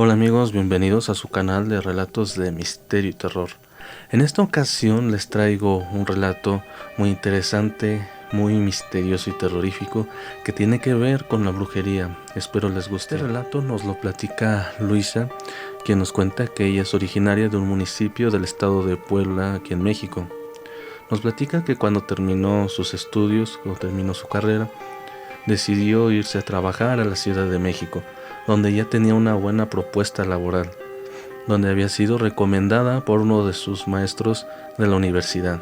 Hola amigos, bienvenidos a su canal de relatos de misterio y terror. En esta ocasión les traigo un relato muy interesante, muy misterioso y terrorífico que tiene que ver con la brujería. Espero les guste. Este relato nos lo platica Luisa, quien nos cuenta que ella es originaria de un municipio del estado de Puebla, aquí en México. Nos platica que cuando terminó sus estudios, cuando terminó su carrera, decidió irse a trabajar a la Ciudad de México, donde ya tenía una buena propuesta laboral, donde había sido recomendada por uno de sus maestros de la universidad.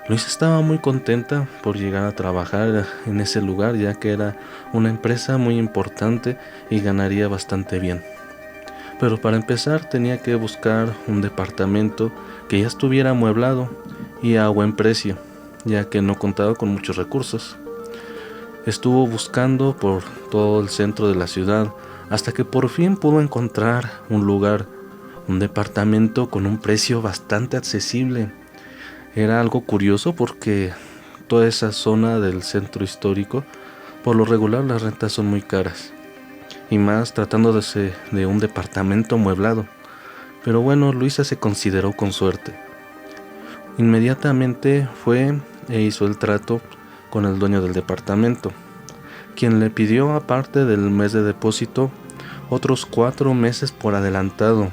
Luisa estaba muy contenta por llegar a trabajar en ese lugar, ya que era una empresa muy importante y ganaría bastante bien. Pero para empezar tenía que buscar un departamento que ya estuviera amueblado y a buen precio, ya que no contaba con muchos recursos. Estuvo buscando por todo el centro de la ciudad hasta que por fin pudo encontrar un lugar, un departamento con un precio bastante accesible. Era algo curioso porque toda esa zona del centro histórico, por lo regular las rentas son muy caras, y más tratándose de un departamento amueblado. Pero bueno, Luisa se consideró con suerte. Inmediatamente fue e hizo el trato con el dueño del departamento, quien le pidió, aparte del mes de depósito, otros 4 meses por adelantado,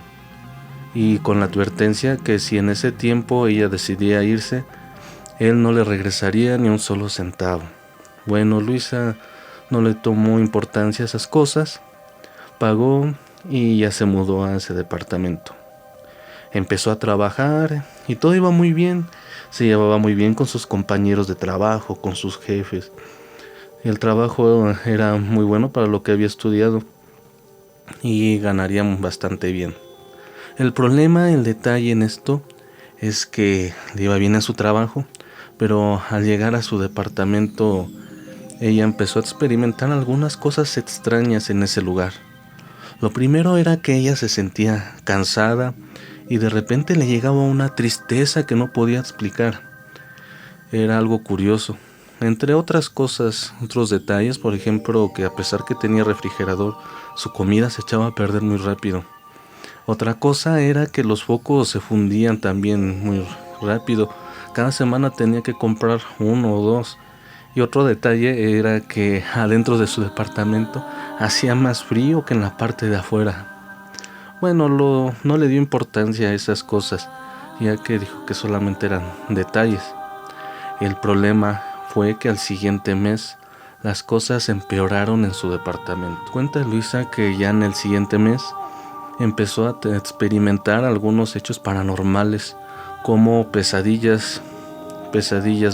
y con la advertencia que si en ese tiempo ella decidía irse, él no le regresaría ni un solo centavo. Bueno, Luisa no le tomó importancia a esas cosas, pagó y ya se mudó a ese departamento. Empezó a trabajar y todo iba muy bien. Se llevaba muy bien con sus compañeros de trabajo, con sus jefes. El trabajo era muy bueno para lo que había estudiado y ganaría bastante bien. El problema, el detalle en esto es que le iba bien a su trabajo, pero al llegar a su departamento ella empezó a experimentar algunas cosas extrañas en ese lugar. Lo primero era que ella se sentía cansada y de repente le llegaba una tristeza que no podía explicar. Era algo curioso. Entre otras cosas, otros detalles, por ejemplo, que a pesar que tenía refrigerador, su comida se echaba a perder muy rápido. Otra cosa era que los focos se fundían también muy rápido. Cada semana tenía que comprar uno o dos. Y otro detalle era que adentro de su departamento hacía más frío que en la parte de afuera. Bueno, no le dio importancia a esas cosas, ya que dijo que solamente eran detalles. El problema fue que al siguiente mes las cosas empeoraron en su departamento. Cuenta Luisa que ya en el siguiente mes empezó a experimentar algunos hechos paranormales, como pesadillas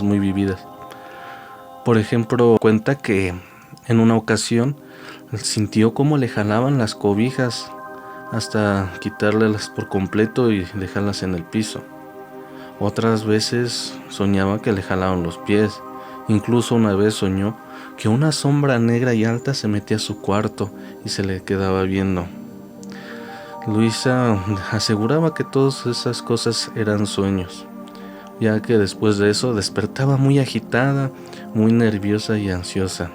muy vividas. Por ejemplo, cuenta que en una ocasión sintió como le jalaban las cobijas hasta quitárselas por completo y dejarlas en el piso. Otras veces soñaba que le jalaban los pies. Incluso una vez soñó que una sombra negra y alta se metía a su cuarto y se le quedaba viendo. Luisa aseguraba que todas esas cosas eran sueños, ya que después de eso despertaba muy agitada, muy nerviosa y ansiosa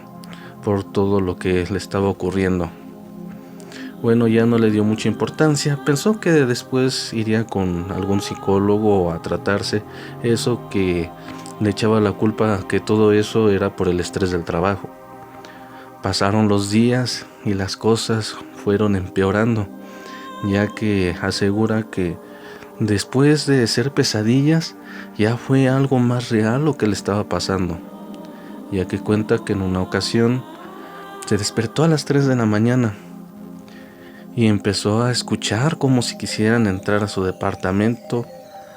por todo lo que le estaba ocurriendo. Bueno, ya no le dio mucha importancia, pensó que después iría con algún psicólogo a tratarse, eso que le echaba la culpa que todo eso era por el estrés del trabajo. Pasaron los días y las cosas fueron empeorando, ya que asegura que después de ser pesadillas ya fue algo más real lo que le estaba pasando, ya que cuenta que en una ocasión se despertó a las 3 de la mañana y empezó a escuchar como si quisieran entrar a su departamento,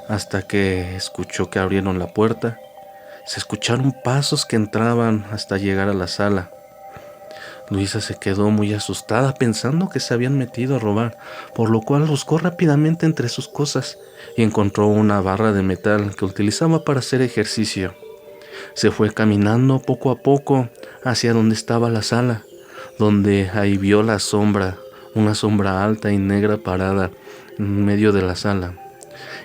hasta que escuchó que abrieron la puerta. Se escucharon pasos que entraban hasta llegar a la sala. Luisa se quedó muy asustada pensando que se habían metido a robar, por lo cual buscó rápidamente entre sus cosas y encontró una barra de metal que utilizaba para hacer ejercicio. Se fue caminando poco a poco hacia donde estaba la sala, donde ahí vio la sombra, una sombra alta y negra parada en medio de la sala.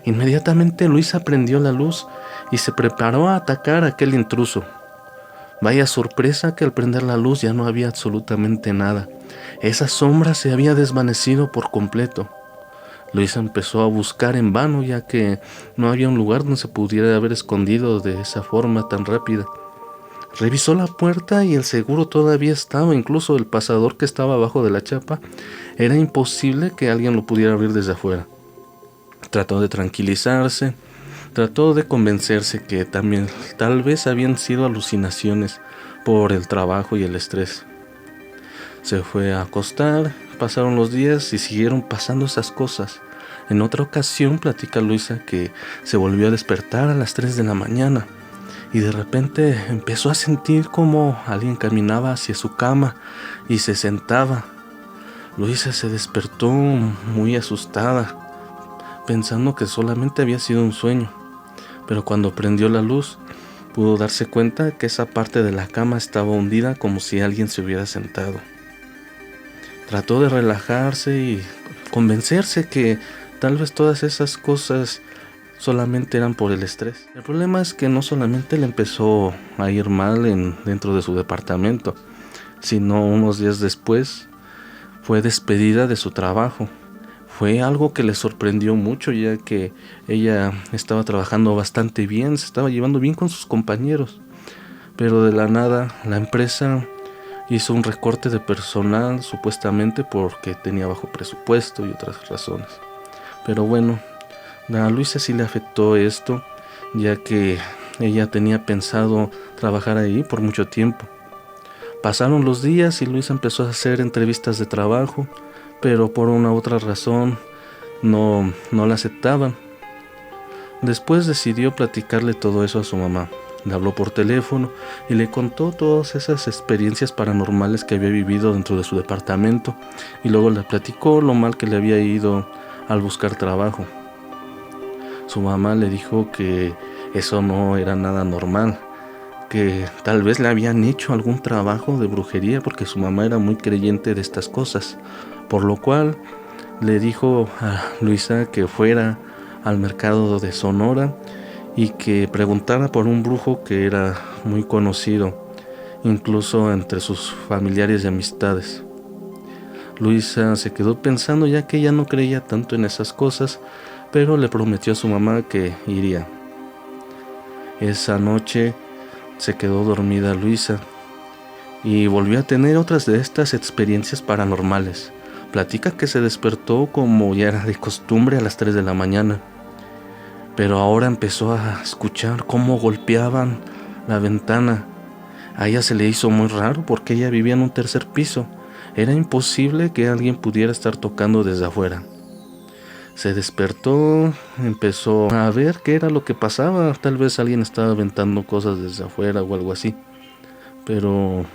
Inmediatamente Luisa prendió la luz y se preparó a atacar a aquel intruso. Vaya sorpresa que al prender la luz ya no había absolutamente nada. esa sombra se había desvanecido por completo. Luisa empezó a buscar en vano, ya que no había un lugar donde se pudiera haber escondido de esa forma tan rápida. Revisó la puerta y el seguro todavía estaba, incluso el pasador que estaba abajo de la chapa. Era imposible que alguien lo pudiera abrir desde afuera. Trató de tranquilizarse, trató de convencerse que también tal vez habían sido alucinaciones por el trabajo y el estrés. Se fue a acostar, pasaron los días y siguieron pasando esas cosas. En otra ocasión platica Luisa que se volvió a despertar a las 3 de la mañana y de repente empezó a sentir como alguien caminaba hacia su cama y se sentaba. Luisa se despertó muy asustada, pensando que solamente había sido un sueño, pero cuando prendió la luz pudo darse cuenta que esa parte de la cama estaba hundida como si alguien se hubiera sentado. Trató de relajarse y convencerse que tal vez todas esas cosas solamente eran por el estrés. El problema es que no solamente le empezó a ir mal dentro de su departamento, sino unos días después fue despedida de su trabajo. Fue algo que le sorprendió mucho, ya que ella estaba trabajando bastante bien, se estaba llevando bien con sus compañeros, pero de la nada la empresa hizo un recorte de personal, supuestamente porque tenía bajo presupuesto y otras razones. Pero bueno, a Luisa sí le afectó esto, ya que ella tenía pensado trabajar ahí por mucho tiempo. Pasaron los días y Luisa empezó a hacer entrevistas de trabajo, pero por una u otra razón no la aceptaban. Después decidió platicarle todo eso a su mamá. Le habló por teléfono y le contó todas esas experiencias paranormales que había vivido dentro de su departamento, y luego le platicó lo mal que le había ido al buscar trabajo. Su mamá le dijo que eso no era nada normal, que tal vez le habían hecho algún trabajo de brujería, porque su mamá era muy creyente de estas cosas, por lo cual le dijo a Luisa que fuera al mercado de Sonora y que preguntara por un brujo que era muy conocido, incluso entre sus familiares y amistades. Luisa se quedó pensando, ya que ella no creía tanto en esas cosas, pero le prometió a su mamá que iría. Esa noche se quedó dormida Luisa y volvió a tener otras de estas experiencias paranormales. Platica que se despertó como ya era de costumbre a las 3 de la mañana, pero ahora empezó a escuchar cómo golpeaban la ventana. A ella se le hizo muy raro porque ella vivía en un tercer piso. Era imposible que alguien pudiera estar tocando desde afuera. Se despertó, empezó a ver qué era lo que pasaba. Tal vez alguien estaba aventando cosas desde afuera o algo así. Pero,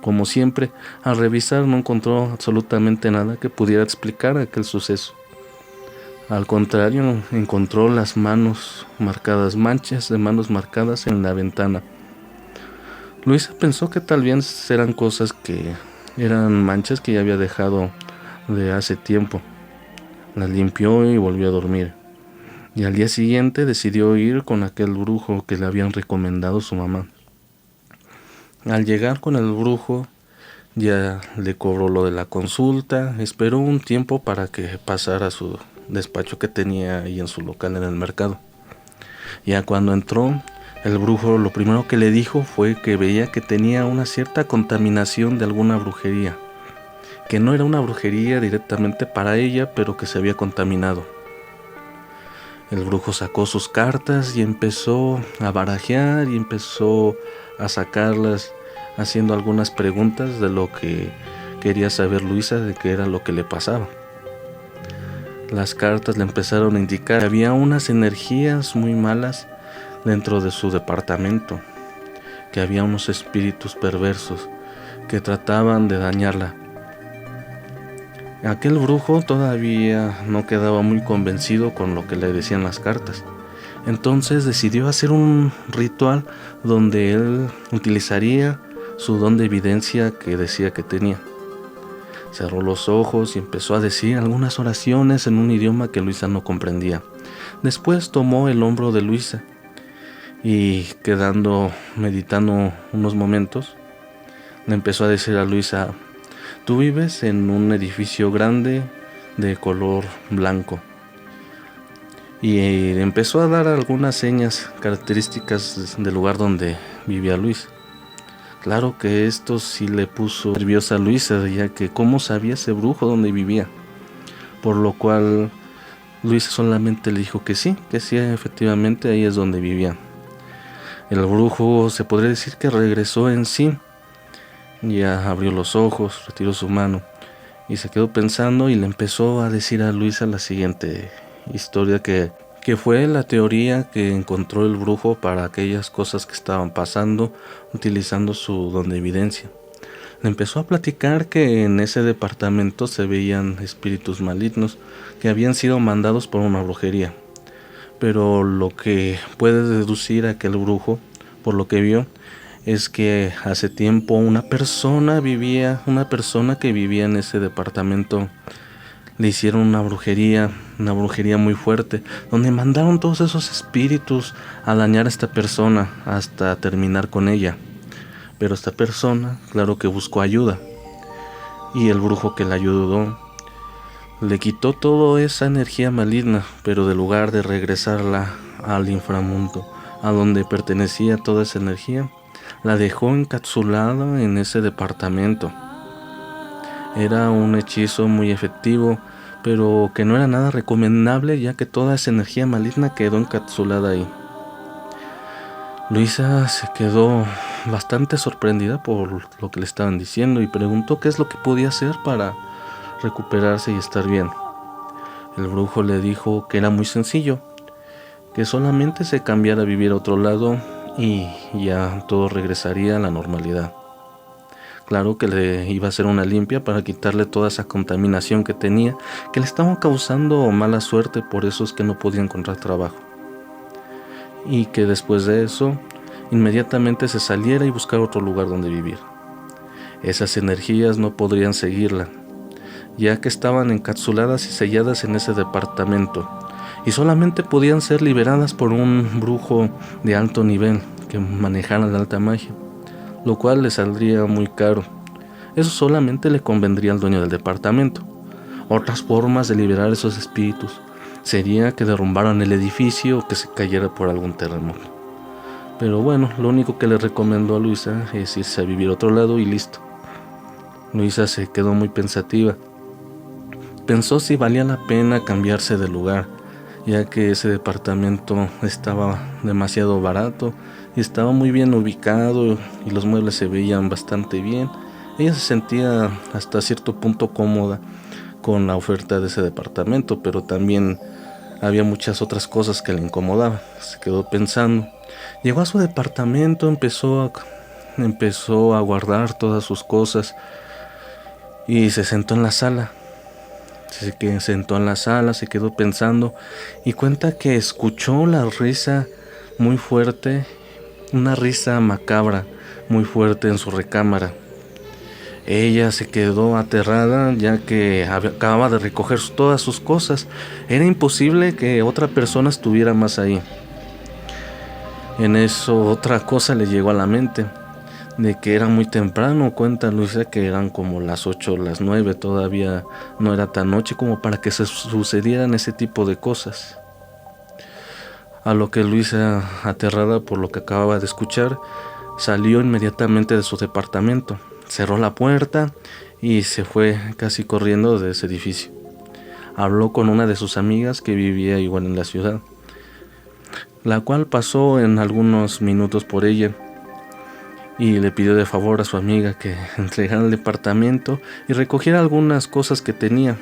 como siempre, al revisar no encontró absolutamente nada que pudiera explicar aquel suceso. Al contrario, encontró las manos marcadas, manchas de manos marcadas en la ventana. Luisa pensó que tal vez eran cosas que eran manchas que ya había dejado de hace tiempo. Las limpió y volvió a dormir. Y al día siguiente decidió ir con aquel brujo que le habían recomendado su mamá. Al llegar con el brujo, ya le cobró lo de la consulta, esperó un tiempo para que pasara a su despacho que tenía ahí en su local en el mercado. Ya cuando entró, el brujo lo primero que le dijo fue que veía que tenía una cierta contaminación de alguna brujería, que no era una brujería directamente para ella, pero que se había contaminado. El brujo sacó sus cartas y empezó a barajear y empezó a sacarlas, haciendo algunas preguntas de lo que quería saber Luisa, de qué era lo que le pasaba. Las cartas le empezaron a indicar que había unas energías muy malas dentro de su departamento, que había unos espíritus perversos que trataban de dañarla. Aquel brujo todavía no quedaba muy convencido con lo que le decían las cartas. Entonces decidió hacer un ritual donde él utilizaría su don de evidencia que decía que tenía. Cerró los ojos y empezó a decir algunas oraciones en un idioma que Luisa no comprendía. Después tomó el hombro de Luisa y, meditando unos momentos, le empezó a decir a Luisa: Tú vives en un edificio grande de color blanco. Y empezó a dar algunas señas características del lugar donde vivía Luis. Claro que esto sí le puso nerviosa a Luisa, ya que cómo sabía ese brujo dónde vivía. Por lo cual Luisa solamente le dijo que sí, efectivamente ahí es donde vivía. El brujo se podría decir que regresó en sí. Ya abrió los ojos, retiró su mano y se quedó pensando y le empezó a decir a Luisa la siguiente historia que fue la teoría que encontró el brujo para aquellas cosas que estaban pasando utilizando su don de evidencia. Le empezó a platicar que en ese departamento se veían espíritus malignos que habían sido mandados por una brujería. Pero lo que puede deducir aquel brujo, por lo que vio, es que hace tiempo una persona que vivía en ese departamento, le hicieron una brujería muy fuerte, donde mandaron todos esos espíritus a dañar a esta persona hasta terminar con ella. Pero esta persona, claro que buscó ayuda, y el brujo que la ayudó le quitó toda esa energía maligna, pero en lugar de regresarla al inframundo, a donde pertenecía toda esa energía, la dejó encapsulada en ese departamento. Era un hechizo muy efectivo, pero que no era nada recomendable, ya que toda esa energía maligna quedó encapsulada ahí. Luisa se quedó bastante sorprendida por lo que le estaban diciendo y preguntó qué es lo que podía hacer para recuperarse y estar bien. El brujo le dijo que era muy sencillo, que solamente se cambiara a vivir a otro lado y ya todo regresaría a la normalidad. Claro que le iba a hacer una limpia para quitarle toda esa contaminación que tenía, que le estaban causando mala suerte, por eso es que no podía encontrar trabajo. Y que después de eso, inmediatamente se saliera y buscar otro lugar donde vivir. Esas energías no podrían seguirla, ya que estaban encapsuladas y selladas en ese departamento, y solamente podían ser liberadas por un brujo de alto nivel que manejara la alta magia, lo cual le saldría muy caro. Eso solamente le convendría al dueño del departamento. Otras formas de liberar esos espíritus sería que derrumbaran el edificio o que se cayera por algún terremoto. Pero bueno, lo único que le recomendó a Luisa es irse a vivir a otro lado y listo. Luisa se quedó muy pensativa. Pensó si valía la pena cambiarse de lugar, ya que ese departamento estaba demasiado barato y estaba muy bien ubicado y los muebles se veían bastante bien. Ella se sentía hasta cierto punto cómoda con la oferta de ese departamento, pero también había muchas otras cosas que le incomodaban. Se quedó pensando. Llegó a su departamento, empezó a guardar todas sus cosas y se sentó en la sala. Se quedó pensando y cuenta que escuchó la risa muy fuerte, una risa macabra muy fuerte en su recámara. Ella se quedó aterrada, ya que acababa de recoger todas sus cosas. Era imposible que otra persona estuviera más ahí. En eso otra cosa le llegó a la mente, de que era muy temprano. Cuenta Luisa que eran como las 8 o las 9, todavía no era tan noche como para que se sucedieran ese tipo de cosas. A lo que Luisa, aterrada por lo que acababa de escuchar, salió inmediatamente de su departamento, cerró la puerta y se fue casi corriendo de ese edificio. Habló con una de sus amigas que vivía igual en la ciudad, la cual pasó en algunos minutos por ella y le pidió de favor a su amiga que entregara el departamento y recogiera algunas cosas que tenía.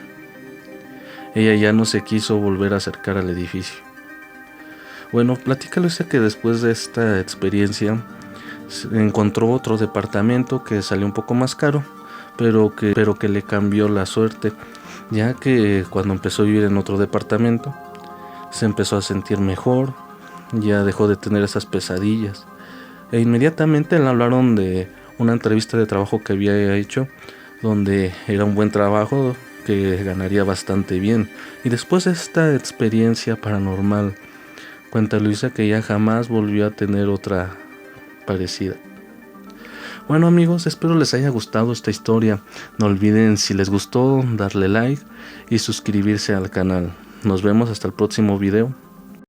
Ella ya no se quiso volver a acercar al edificio. Bueno, platica Luisa que después de esta experiencia encontró otro departamento que salió un poco más caro, pero que le cambió la suerte, ya que cuando empezó a vivir en otro departamento se empezó a sentir mejor, ya dejó de tener esas pesadillas. E inmediatamente le hablaron de una entrevista de trabajo que había hecho, donde era un buen trabajo, que ganaría bastante bien. Y después de esta experiencia paranormal, cuenta Luisa que ya jamás volvió a tener otra parecida. Bueno amigos, espero les haya gustado esta historia. No olviden, si les gustó, darle like y suscribirse al canal. Nos vemos hasta el próximo video.